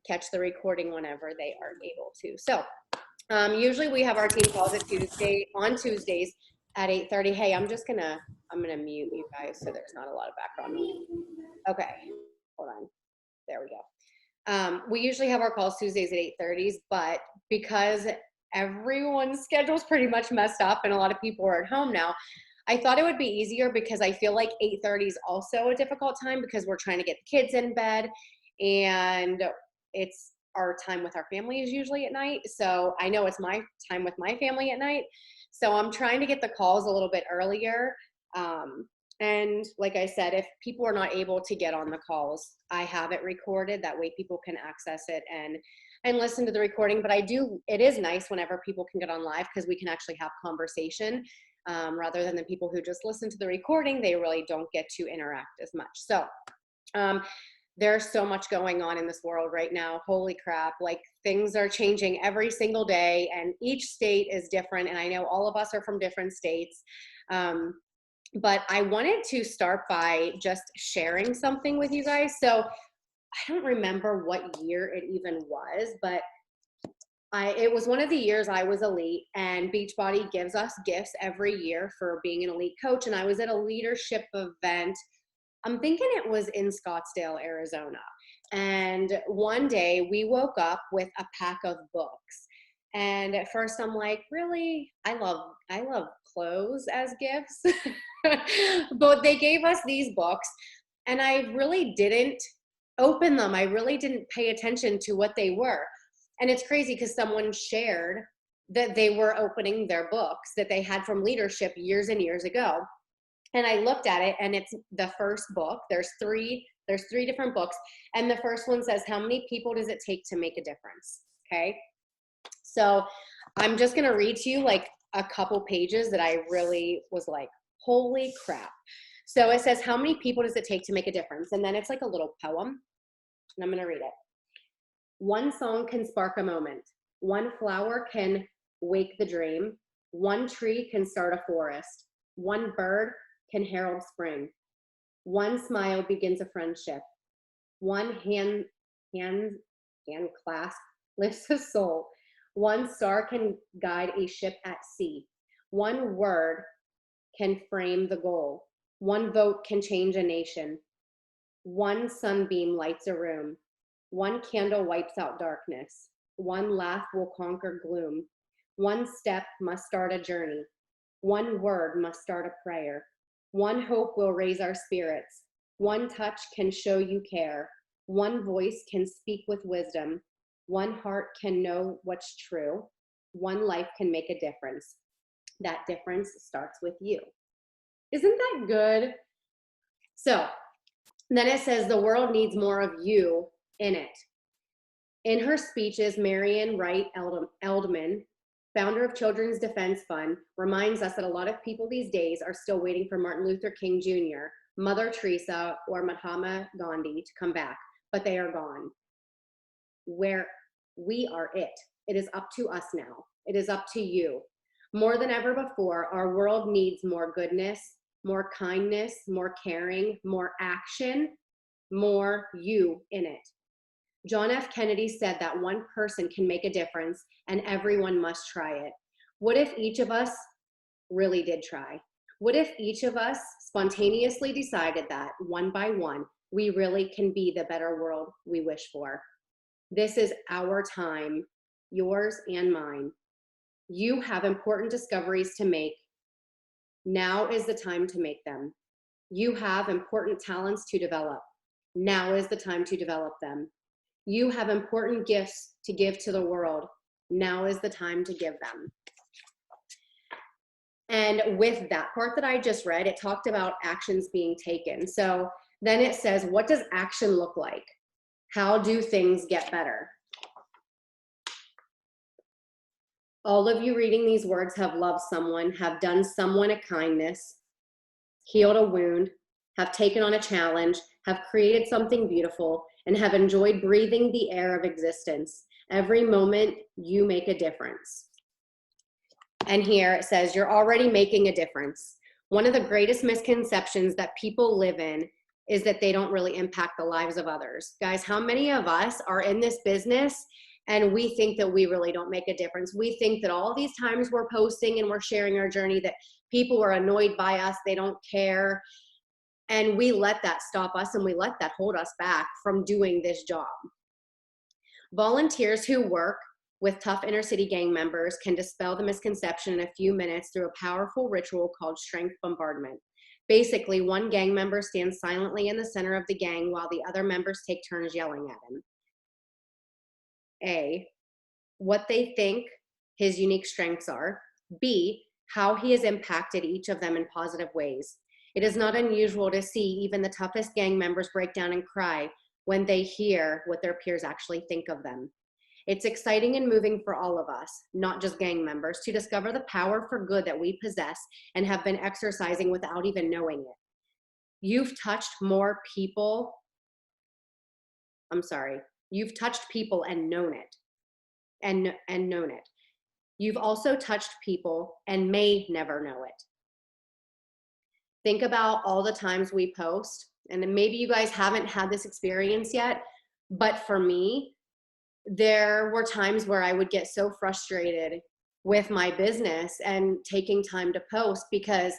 catch the recording whenever they are able to. So usually we have our team calls on Tuesdays at 8:30. Hey, I'm gonna mute you guys so there's not a lot of background noise. Okay, hold on. There we go. We usually have our calls Tuesdays at 8:30, but because everyone's schedule is pretty much messed up and a lot of people are at home now, I thought it would be easier because I feel like 8:30 is also a difficult time because we're trying to get the kids in bed, and it's our time with our family is usually at night. So I know it's my time with my family at night. So I'm trying to get the calls a little bit earlier. And like I said, if people are not able to get on the calls, I have it recorded. That way people can access it and listen to the recording. But it is nice whenever people can get on live because we can actually have conversation rather than the people who just listen to the recording. They really don't get to interact as much. So there's so much going on in this world right now. Holy crap. Like, things are changing every single day and each state is different. And I know all of us are from different states. But I wanted to start by just sharing something with you guys. So I don't remember what year it even was, but it was one of the years I was elite, and Beachbody gives us gifts every year for being an elite coach. And I was at a leadership event. I'm thinking it was in Scottsdale, Arizona. And one day we woke up with a pack of books. And at first I'm like, really? I love clothes as gifts. But they gave us these books and I really didn't open them. I really didn't pay attention to what they were. And it's crazy because someone shared that they were opening their books that they had from leadership years and years ago. And I looked at it and it's the first book. There's three different books. And the first one says, how many people does it take to make a difference? Okay. So I'm just going to read to you like a couple pages that I really was like, holy crap. So it says, how many people does it take to make a difference? And then it's like a little poem. And I'm going to read it. One song can spark a moment. One flower can wake the dream. One tree can start a forest. One bird can herald spring. One smile begins a friendship. One hand clasp lifts a soul. One star can guide a ship at sea. One word can frame the goal. One vote can change a nation. One sunbeam lights a room. One candle wipes out darkness. One laugh will conquer gloom. One step must start a journey. One word must start a prayer. One hope will raise our spirits. One touch can show you care. One voice can speak with wisdom. One heart can know what's true. One life can make a difference. That difference starts with you. Isn't that good? So then it says the world needs more of you in it. In her speeches, Marian Wright Eldman, founder of Children's Defense Fund, reminds us that a lot of people these days are still waiting for Martin Luther King Jr., Mother Teresa, or Mahatma Gandhi to come back, but they are gone. Where we are it. It is up to us now. It is up to you. More than ever before, our world needs more goodness, more kindness, more caring, more action, more you in it. John F. Kennedy said that one person can make a difference and everyone must try it. What if each of us really did try? What if each of us spontaneously decided that one by one, we really can be the better world we wish for? This is our time, yours and mine. You have important discoveries to make. Now is the time to make them. You have important talents to develop. Now is the time to develop them. You have important gifts to give to the world. Now is the time to give them. And with that part that I just read, it talked about actions being taken. So then it says, what does action look like? How do things get better? All of you reading these words have loved someone, have done someone a kindness, healed a wound, have taken on a challenge, have created something beautiful, and have enjoyed breathing the air of existence. Every moment you make a difference. And here it says, you're already making a difference. One of the greatest misconceptions that people live in is that they don't really impact the lives of others. Guys, how many of us are in this business and we think that we really don't make a difference? We think that all these times we're posting and we're sharing our journey that people are annoyed by us, they don't care. And we let that stop us and we let that hold us back from doing this job. Volunteers who work with tough inner city gang members can dispel the misconception in a few minutes through a powerful ritual called strength bombardment. Basically, one gang member stands silently in the center of the gang while the other members take turns yelling at him. A, what they think his unique strengths are. B, how he has impacted each of them in positive ways. It is not unusual to see even the toughest gang members break down and cry when they hear what their peers actually think of them. It's exciting and moving for all of us, not just gang members, to discover the power for good that we possess and have been exercising without even knowing it. You've touched more people, you've touched people and known it, and known it. You've also touched people and may never know it. Think about all the times we post, and maybe you guys haven't had this experience yet, but for me, there were times where I would get so frustrated with my business and taking time to post because,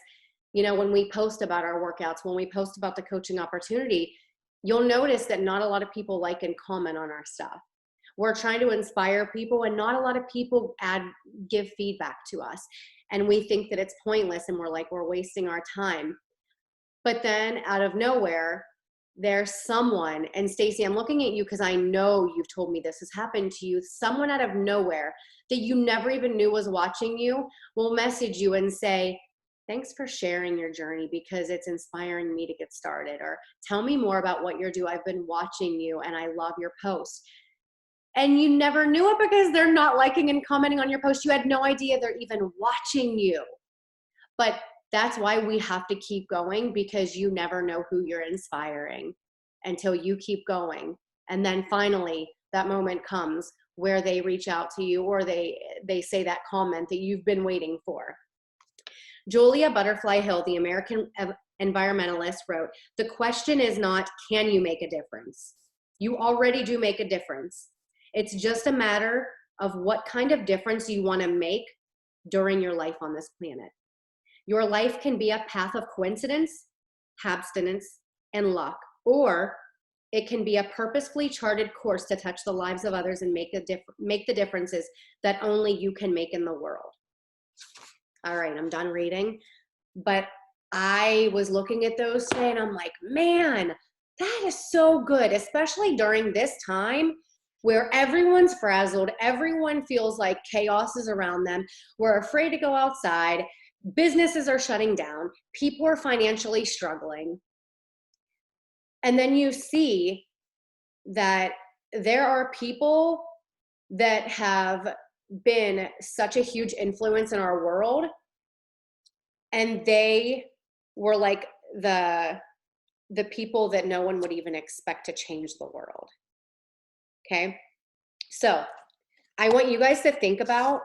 you know, when we post about our workouts, when we post about the coaching opportunity, you'll notice that not a lot of people like and comment on our stuff. We're trying to inspire people and not a lot of people give feedback to us. And we think that it's pointless and we're wasting our time. But then out of nowhere, there's someone, and Stacey, I'm looking at you because I know you've told me this has happened to you, someone out of nowhere that you never even knew was watching you will message you and say, thanks for sharing your journey because it's inspiring me to get started, or tell me more about what you're doing. I've been watching you and I love your post. And you never knew it because they're not liking and commenting on your post. You had no idea they're even watching you. But that's why we have to keep going, because you never know who you're inspiring until you keep going. And then finally, that moment comes where they reach out to you or they say that comment that you've been waiting for. Julia Butterfly Hill, the American environmentalist, wrote, "The question is not, can you make a difference? You already do make a difference. It's just a matter of what kind of difference you want to make during your life on this planet. Your life can be a path of coincidence, abstinence, and luck, or it can be a purposefully charted course to touch the lives of others and make the differences that only you can make in the world." All right, I'm done reading. But I was looking at those today and I'm like, man, that is so good, especially during this time where everyone's frazzled, everyone feels like chaos is around them, we're afraid to go outside, businesses are shutting down, people are financially struggling. And then you see that there are people that have been such a huge influence in our world, and they were like the people that no one would even expect to change the world. Okay, so I want you guys to think about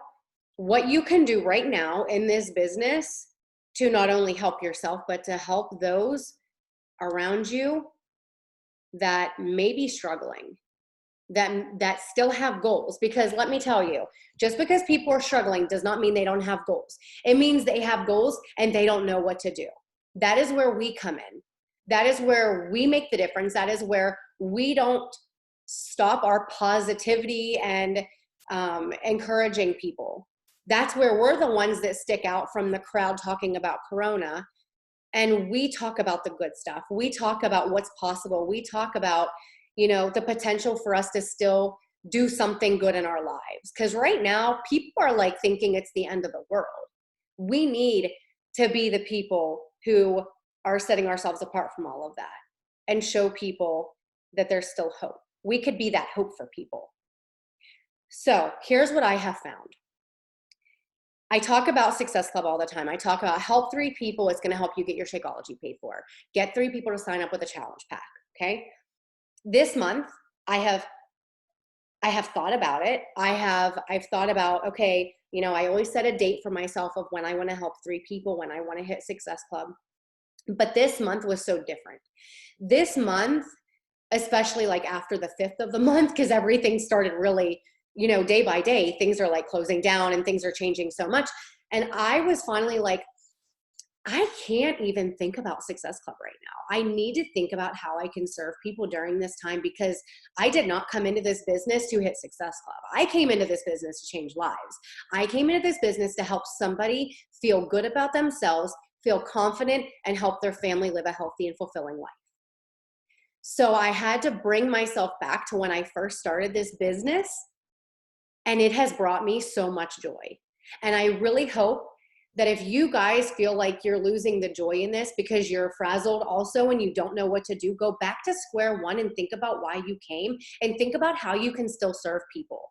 what you can do right now in this business to not only help yourself, but to help those around you that may be struggling, that still have goals. Because let me tell you, just because people are struggling does not mean they don't have goals. It means they have goals and they don't know what to do. That is where we come in. That is where we make the difference. That is where we don't stop our positivity and encouraging people. That's where we're the ones that stick out from the crowd talking about Corona. And we talk about the good stuff. We talk about what's possible. We talk about, you know, the potential for us to still do something good in our lives. Because right now, people are like thinking it's the end of the world. We need to be the people who are setting ourselves apart from all of that and show people that there's still hope. We could be that hope for people. So here's what I have found. I talk about Success Club all the time. I talk about help 3 people. It's going to help you get your Shakeology paid for. Get 3 people to sign up with a challenge pack. Okay. This month, I have thought about it. I've thought about, okay, you know, I always set a date for myself of when I want to help 3 people, when I want to hit Success Club. But this month was so different. This month, especially like after the 5th of the month, because everything started really, you know, day by day, things are like closing down and things are changing so much. And I was finally like, I can't even think about Success Club right now. I need to think about how I can serve people during this time, because I did not come into this business to hit Success Club. I came into this business to change lives. I came into this business to help somebody feel good about themselves, feel confident, and help their family live a healthy and fulfilling life. So I had to bring myself back to when I first started this business, and it has brought me so much joy. And I really hope that if you guys feel like you're losing the joy in this because you're frazzled also and you don't know what to do, go back to square one and think about why you came, and think about how you can still serve people.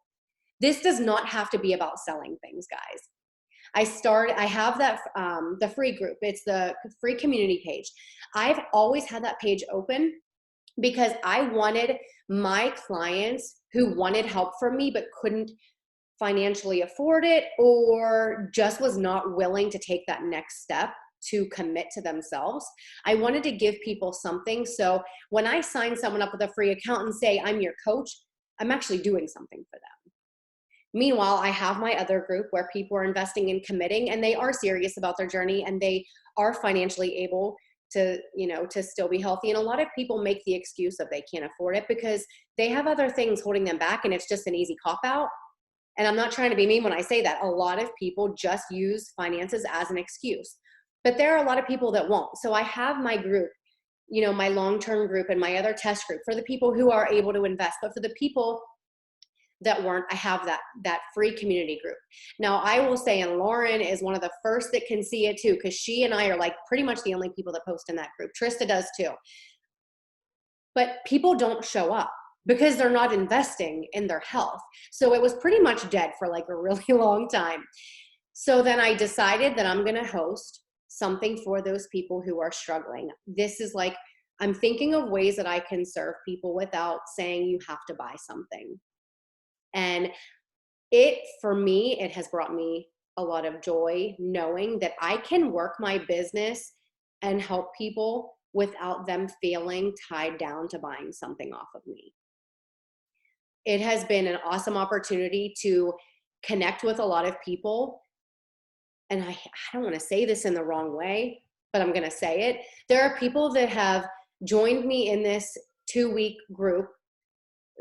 This does not have to be about selling things, guys. I have that, the free group. It's the free community page. I've always had that page open because I wanted my clients who wanted help from me but couldn't financially afford it, or just was not willing to take that next step to commit to themselves. I wanted to give people something. So when I sign someone up with a free account and say, I'm your coach, I'm actually doing something for them. Meanwhile, I have my other group where people are investing and committing, and they are serious about their journey, and they are financially able to, you know, to still be healthy. And a lot of people make the excuse of they can't afford it because they have other things holding them back, and it's just an easy cop out. And I'm not trying to be mean when I say that. A lot of people just use finances as an excuse, but there are a lot of people that won't. So I have my group, you know, my long-term group and my other test group for the people who are able to invest. But for the people that weren't, I have that free community group. Now I will say, and Lauren is one of the first that can see it too, because she and I are like pretty much the only people that post in that group. Trista does too. But people don't show up because they're not investing in their health. So it was pretty much dead for like a really long time. So then I decided that I'm going to host something for those people who are struggling. This is like, I'm thinking of ways that I can serve people without saying you have to buy something. And for me, it has brought me a lot of joy knowing that I can work my business and help people without them feeling tied down to buying something off of me. It has been an awesome opportunity to connect with a lot of people. And I don't want to say this in the wrong way, but I'm going to say it. There are people that have joined me in this 2-week group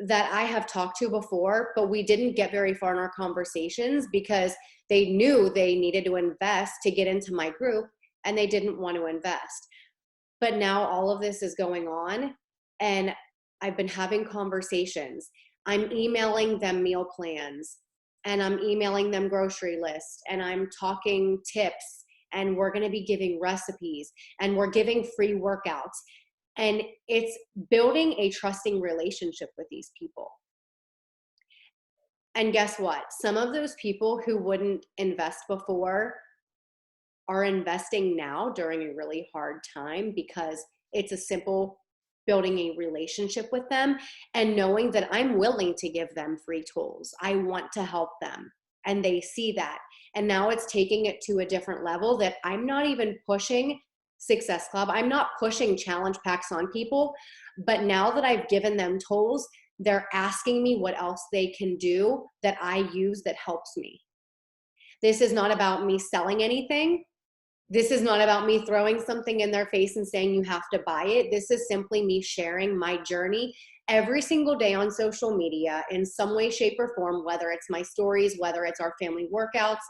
that I have talked to before, but we didn't get very far in our conversations because they knew they needed to invest to get into my group and they didn't want to invest. But now all of this is going on and I've been having conversations. I'm emailing them meal plans and I'm emailing them grocery lists and I'm talking tips and we're going to be giving recipes and we're giving free workouts. And it's building a trusting relationship with these people. And guess what? Some of those people who wouldn't invest before are investing now during a really hard time because it's a simple building a relationship with them and knowing that I'm willing to give them free tools. I want to help them and they see that. And now it's taking it to a different level that I'm not even pushing Success Club. I'm not pushing challenge packs on people, but now that I've given them tools, they're asking me what else they can do that I use that helps me. This is not about me selling anything. This is not about me throwing something in their face and saying you have to buy it. This is simply me sharing my journey every single day on social media in some way, shape, or form, whether it's my stories, whether it's our family workouts,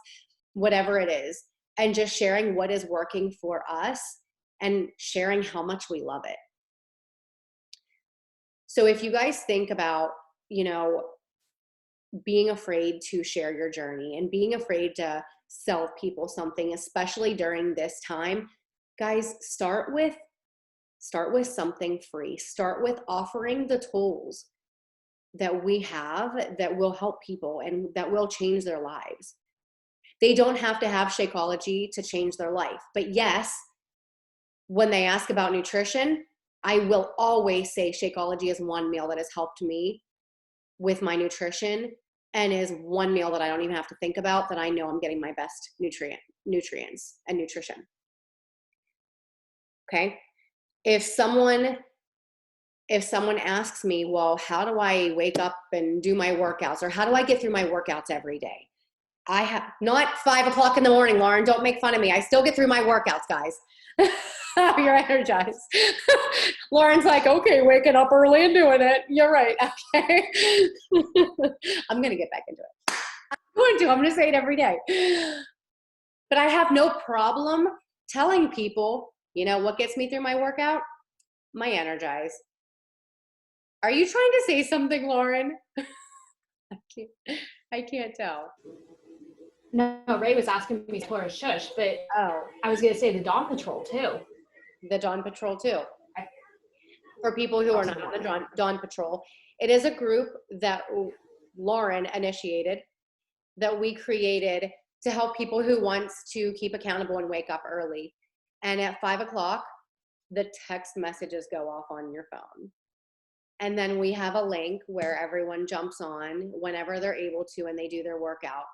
whatever it is, and just sharing what is working for us and sharing how much we love it. So if you guys think about, you know, being afraid to share your journey and being afraid to sell people something, especially during this time, guys, start with something free. Start with offering the tools that we have that will help people and that will change their lives. They don't have to have Shakeology to change their life. But yes, when they ask about nutrition, I will always say Shakeology is one meal that has helped me with my nutrition and is one meal that I don't even have to think about, that I know I'm getting my best nutrients and nutrition. Okay. If someone if someone asks me, well, how do I wake up and do my workouts, or how do I get through my workouts every day? I have not 5 o'clock in the morning, Lauren, don't make fun of me. I still get through my workouts, guys. You're energized. Lauren's like, okay, waking up early and doing it. You're right. Okay. I'm going to get back into it. I'm going to say it every day. But I have no problem telling people, you know, what gets me through my workout? My energize. Are you trying to say something, Lauren? I can't tell. No, Ray was asking me for a shush, but I was going to say the Dawn Patrol too. The Dawn Patrol too. For people who are not on the Dawn Patrol, it is a group that Lauren initiated, that we created to help people who wants to keep accountable and wake up early. And at 5 o'clock, the text messages go off on your phone. And then we have a link where everyone jumps on whenever they're able to, and they do their workout.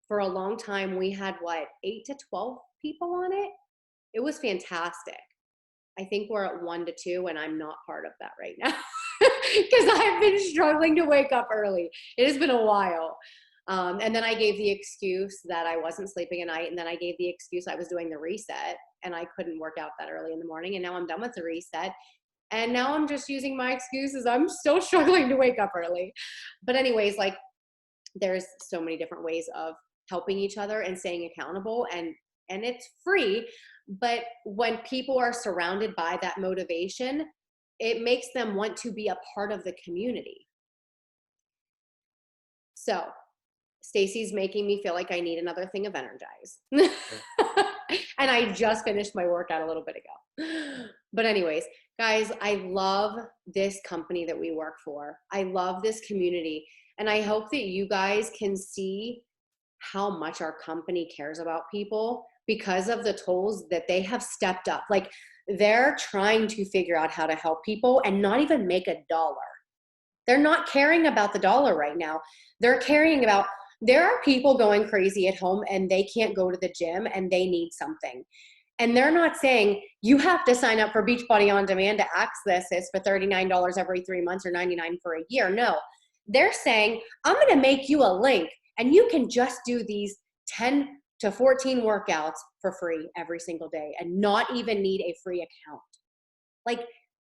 For a long time, we had 8 to 12 people on it. It was fantastic. I think we're at 1 to 2, and I'm not part of that right now because I've been struggling to wake up early. It has been a while. And then I gave the excuse that I wasn't sleeping at night. And then I gave the excuse I was doing the reset and I couldn't work out that early in the morning. And now I'm done with the reset. And now I'm just using my excuses. I'm still struggling to wake up early. But anyways, there's so many different ways of helping each other and staying accountable, and it's free. But when people are surrounded by that motivation, it makes them want to be a part of the community. So Stacy's making me feel like I need another thing of Energize. And I just finished my workout a little bit ago. But anyways, guys, I love this company that we work for. I love this community. And I hope that you guys can see how much our company cares about people because of the tools that they have stepped up. They're trying to figure out how to help people and not even make $1. They're not caring about the dollar right now. They're caring about, there are people going crazy at home and they can't go to the gym and they need something. And they're not saying you have to sign up for Beachbody On Demand to access this for $39 every 3 months or $99 for a year. No, they're saying, I'm going to make you a link and you can just do these 10 to 14 workouts for free every single day and not even need a free account.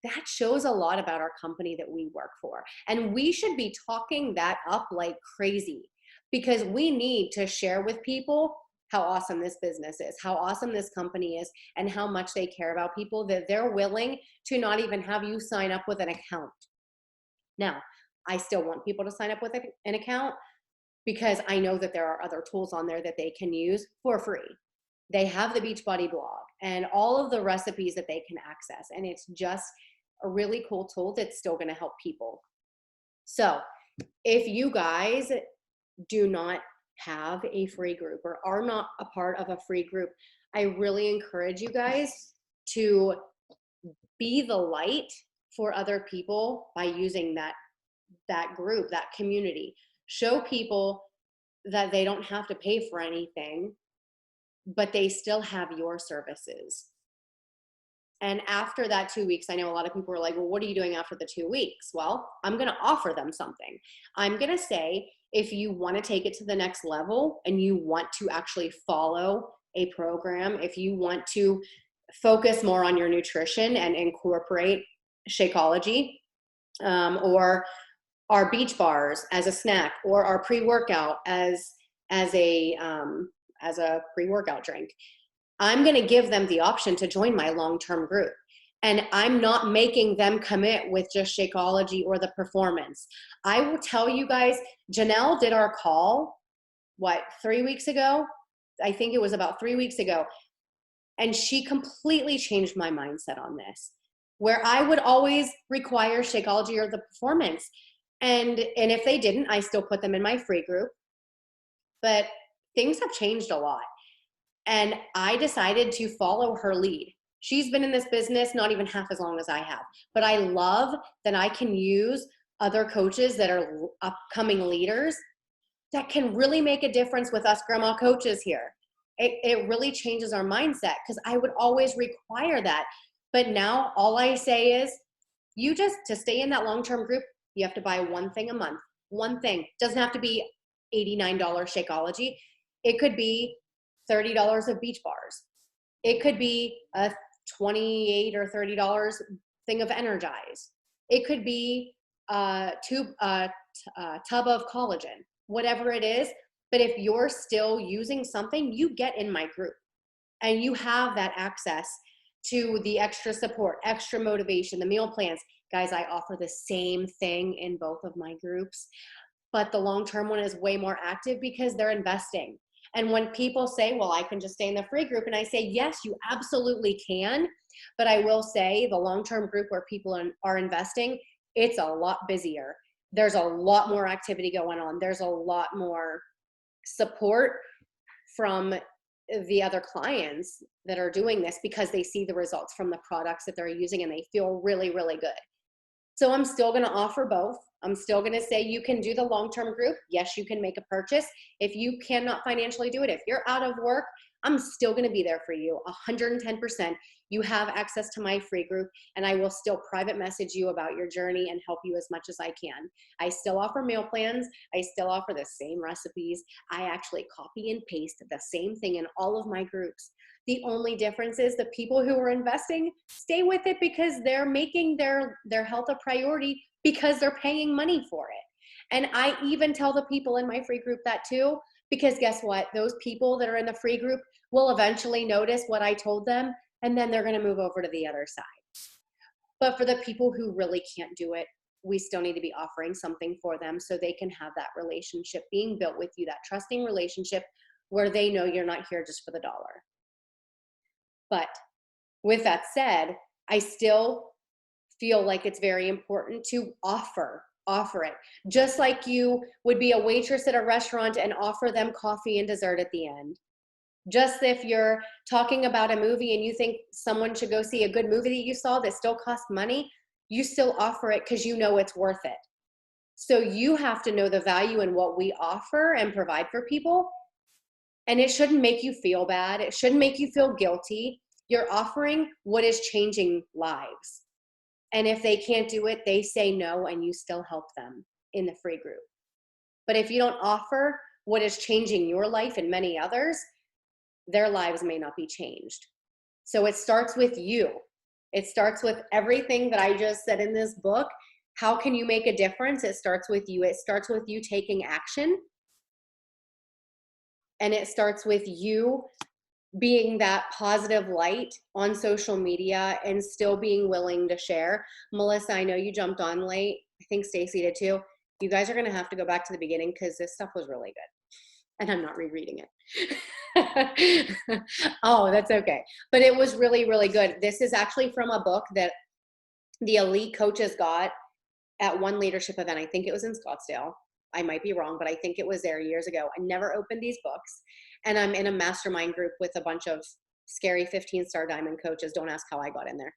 That shows a lot about our company that we work for. And we should be talking that up like crazy because we need to share with people how awesome this business is, how awesome this company is, and how much they care about people that they're willing to not even have you sign up with an account. Now, I still want people to sign up with an account because I know that there are other tools on there that they can use for free. They have the Beachbody blog and all of the recipes that they can access. And it's just a really cool tool that's still going to help people. So if you guys do not have a free group or are not a part of a free group, I really encourage you guys to be the light for other people by using that group, that community. Show people that they don't have to pay for anything, but they still have your services. And after that 2 weeks, I know a lot of people are like, well, what are you doing after the 2 weeks? Well, I'm going to offer them something. I'm going to say, if you want to take it to the next level and you want to actually follow a program, if you want to focus more on your nutrition and incorporate Shakeology, or our beach bars as a snack, or our pre-workout as a pre-workout drink, I'm going to give them the option to join my long-term group. And I'm not making them commit with just Shakeology or the performance. I will tell you guys, Janelle did our call, 3 weeks ago? I think it was about 3 weeks ago. And she completely changed my mindset on this, where I would always require Shakeology or the performance. And if they didn't, I still put them in my free group. But things have changed a lot. And I decided to follow her lead. She's been in this business not even half as long as I have. But I love that I can use other coaches that are upcoming leaders that can really make a difference with us grandma coaches here. It really changes our mindset because I would always require that. But now all I say is, to stay in that long-term group, you have to buy one thing a month. One thing. Doesn't have to be $89 Shakeology. It could be $30 of Beach Bars. It could be a $28 or $30 thing of Energize. It could be a tub of collagen, whatever it is. But if you're still using something, you get in my group and you have that access to the extra support, extra motivation, the meal plans. Guys, I offer the same thing in both of my groups, but the long-term one is way more active because they're investing. And when people say, well, I can just stay in the free group, and I say, yes, you absolutely can. But I will say the long-term group where people are investing, it's a lot busier. There's a lot more activity going on. There's a lot more support from the other clients that are doing this because they see the results from the products that they're using and they feel really, really good. So I'm still going to offer both. I'm still going to say you can do the long-term group. Yes, you can make a purchase. If you cannot financially do it, if you're out of work, I'm still going to be there for you 110%. You have access to my free group, and I will still private message you about your journey and help you as much as I can. I still offer meal plans. I still offer the same recipes. I actually copy and paste the same thing in all of my groups. The only difference is the people who are investing stay with it because they're making their health a priority because they're paying money for it. And I even tell the people in my free group that too, because guess what? Those people that are in the free group will eventually notice what I told them, and then they're going to move over to the other side. But for the people who really can't do it, we still need to be offering something for them so they can have that relationship being built with you, that trusting relationship where they know you're not here just for the dollar. But with that said, I still feel like it's very important to offer it. Just like you would be a waitress at a restaurant and offer them coffee and dessert at the end. Just if you're talking about a movie and you think someone should go see a good movie that you saw that still costs money, you still offer it because you know it's worth it. So you have to know the value in what we offer and provide for people. And it shouldn't make you feel bad. It shouldn't make you feel guilty. You're offering what is changing lives. And if they can't do it, they say no, and you still help them in the free group. But if you don't offer what is changing your life and many others, their lives may not be changed. So it starts with you. It starts with everything that I just said in this book. How can you make a difference? It starts with you. It starts with you taking action. And it starts with you being that positive light on social media and still being willing to share. Melissa, I know you jumped on late. I think Stacy did too. You guys are going to have to go back to the beginning because this stuff was really good. And I'm not rereading it. Oh, that's okay. But it was really, really good. This is actually from a book that the elite coaches got at one leadership event. I think it was in Scottsdale. I might be wrong, but I think it was there years ago. I never opened these books. And I'm in a mastermind group with a bunch of scary 15-star diamond coaches. Don't ask how I got in there.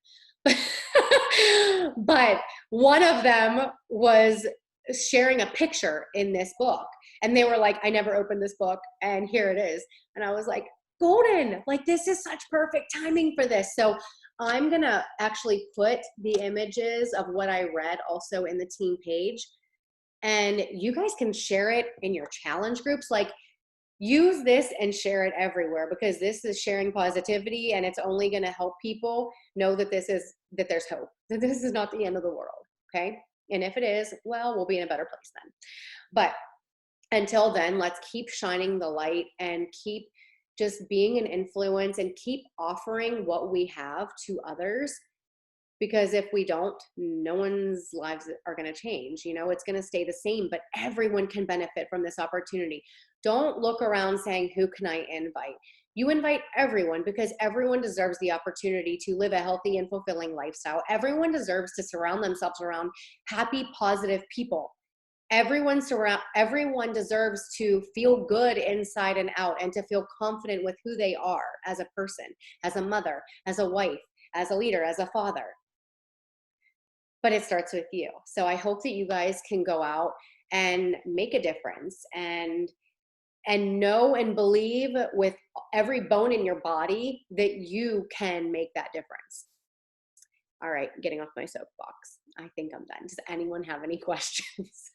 But one of them was sharing a picture in this book. And they were like, I never opened this book, and here it is. And I was like, golden, like this is such perfect timing for this. So I'm going to actually put the images of what I read also in the team page. And you guys can share it in your challenge groups. Like, use this and share it everywhere, because this is sharing positivity, and it's only going to help people know that that there's hope, that this is not the end of the world. Okay. And if it is, well, we'll be in a better place then. But until then, let's keep shining the light and keep just being an influence and keep offering what we have to others. Because if we don't, no one's lives are going to change. You know, it's going to stay the same, but everyone can benefit from this opportunity. Don't look around saying, who can I invite? You invite everyone, because everyone deserves the opportunity to live a healthy and fulfilling lifestyle. Everyone deserves to surround themselves around happy, positive people. Everyone deserves to feel good inside and out, and to feel confident with who they are as a person, as a mother, as a wife, as a leader, as a father. But it starts with you. So I hope that you guys can go out and make a difference, and know and believe with every bone in your body that you can make that difference. All right, getting off my soapbox. I think I'm done. Does anyone have any questions?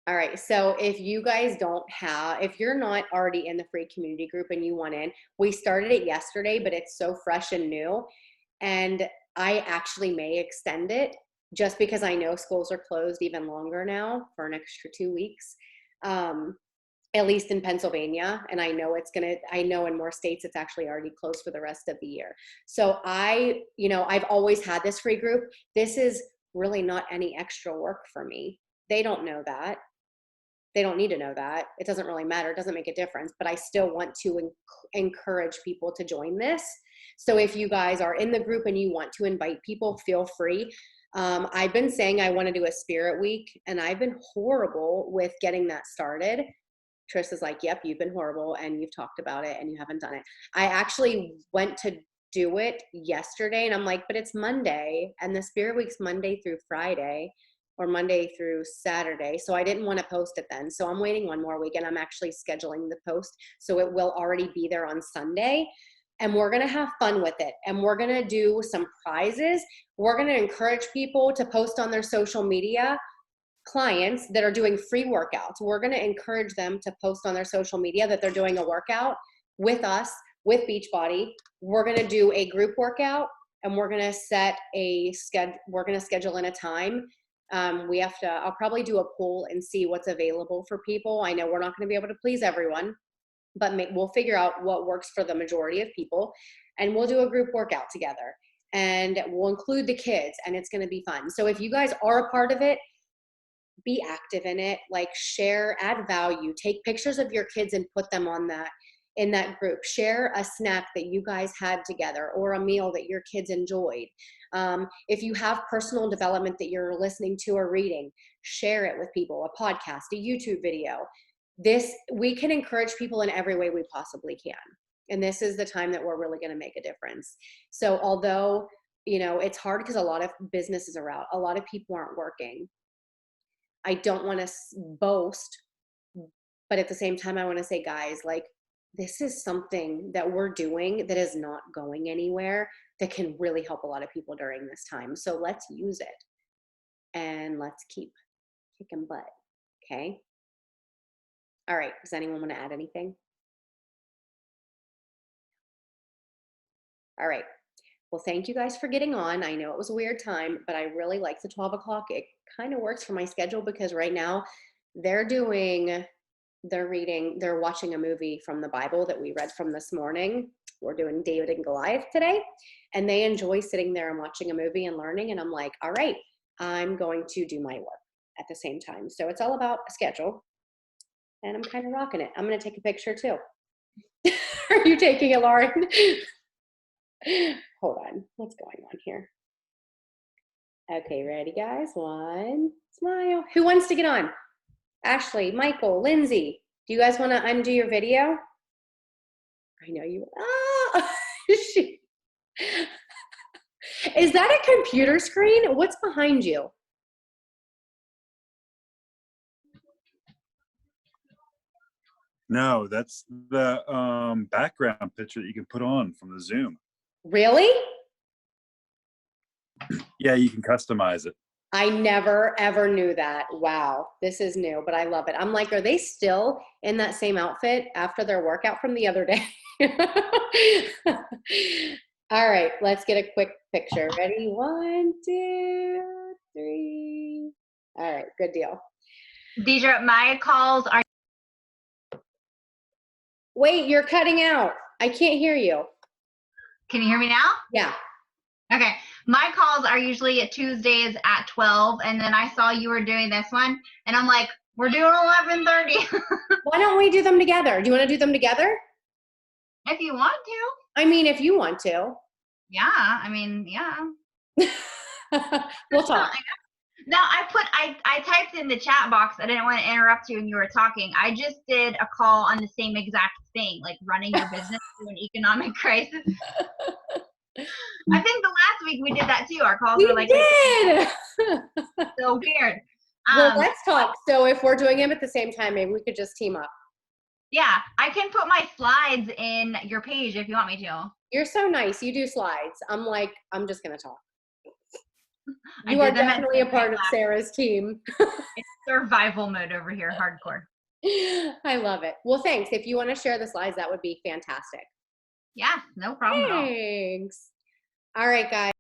All right. So if you guys if you're not already in the free community group and you want in, we started it yesterday, but it's so fresh and new. And I actually may extend it just because I know schools are closed even longer now for an extra 2 weeks, at least in Pennsylvania. And I know I know in more states it's actually already closed for the rest of the year. So I've always had this free group. This is really not any extra work for me. They don't know that. They don't need to know that. It doesn't really matter. It doesn't make a difference, but I still want to encourage people to join this. So if you guys are in the group and you want to invite people, feel free. I've been saying I want to do a spirit week, and I've been horrible with getting that started. Trish is like, yep, you've been horrible and you've talked about it and you haven't done it. I actually went to do it yesterday and I'm like, but it's Monday and the spirit week's Monday through Friday or Monday through Saturday. So I didn't want to post it then. So I'm waiting one more week and I'm actually scheduling the post. So it will already be there on Sunday. And we're going to have fun with it. And we're going to do some prizes. We're going to encourage people to post on their social media, clients that are doing free workouts. We're going to encourage them to post on their social media that they're doing a workout with us, with Beachbody. We're going to do a group workout and we're going to set a schedule. We're going to schedule in a time. I'll probably do a poll and see what's available for people. I know we're not going to be able to please everyone, but we'll figure out what works for the majority of people, and we'll do a group workout together, and we'll include the kids, and it's going to be fun. So if you guys are a part of it, be active in it, like share, add value, take pictures of your kids and put them in that group. Share a snack that you guys had together or a meal that your kids enjoyed. If you have personal development that you're listening to or reading, share it with people, a podcast, a YouTube video. We can encourage people in every way we possibly can. And this is the time that we're really going to make a difference. So although, it's hard because a lot of businesses are out, a lot of people aren't working. I don't want to boast, but at the same time, I want to say, guys, like, this is something that we're doing that is not going anywhere that can really help a lot of people during this time. So let's use it and let's keep kicking butt. Okay. All right. Does anyone want to add anything? All right. Well, thank you guys for getting on. I know it was a weird time, but I really like the 12 o'clock. It kind of works for my schedule because right now they're watching a movie from the Bible that we read from this morning. We're doing David and Goliath today, and they enjoy sitting there and watching a movie and learning. And I'm like, all right, I'm going to do my work at the same time. So it's all about a schedule, and I'm kind of rocking it. I'm going to take a picture too. Are you taking it, Lauren? Hold on. What's going on here? Okay, ready, guys? One, smile. Who wants to get on? Ashley, Michael, Lindsay, do you guys want to undo your video? I know you. Oh, is that a computer screen? What's behind you? No, that's the background picture that you can put on from the Zoom. Really? Yeah, you can customize it. I never, ever knew that. Wow, this is new, but I love it. I'm like, are they still in that same outfit after their workout from the other day? All right, let's get a quick picture. Ready? 1, 2, 3. All right, good deal. Deidra, my calls are. Wait, you're cutting out. I can't hear you. Can you hear me now? Yeah. Okay. My calls are usually at Tuesdays at 12, and then I saw you were doing this one, and I'm like, we're doing 11:30. Why don't we do them together? Do you want to do them together? If you want to. I mean, if you want to. Yeah. I mean, yeah. We'll talk. No, I typed in the chat box. I didn't want to interrupt you when you were talking. I just did a call on the same exact thing, like running your business through an economic crisis. I think the last week we did that too. Our calls were like, did. So weird. Well, let's talk. So if we're doing them at the same time, maybe we could just team up. Yeah, I can put my slides in your page if you want me to. You're so nice. You do slides. I'm like, I'm just going to talk. I You are did them at definitely a part of last. Sarah's team. It's survival mode over here, hardcore. I love it. Well, thanks. If you want to share the slides, that would be fantastic. Yeah, no problem at all. Thanks. All right, guys.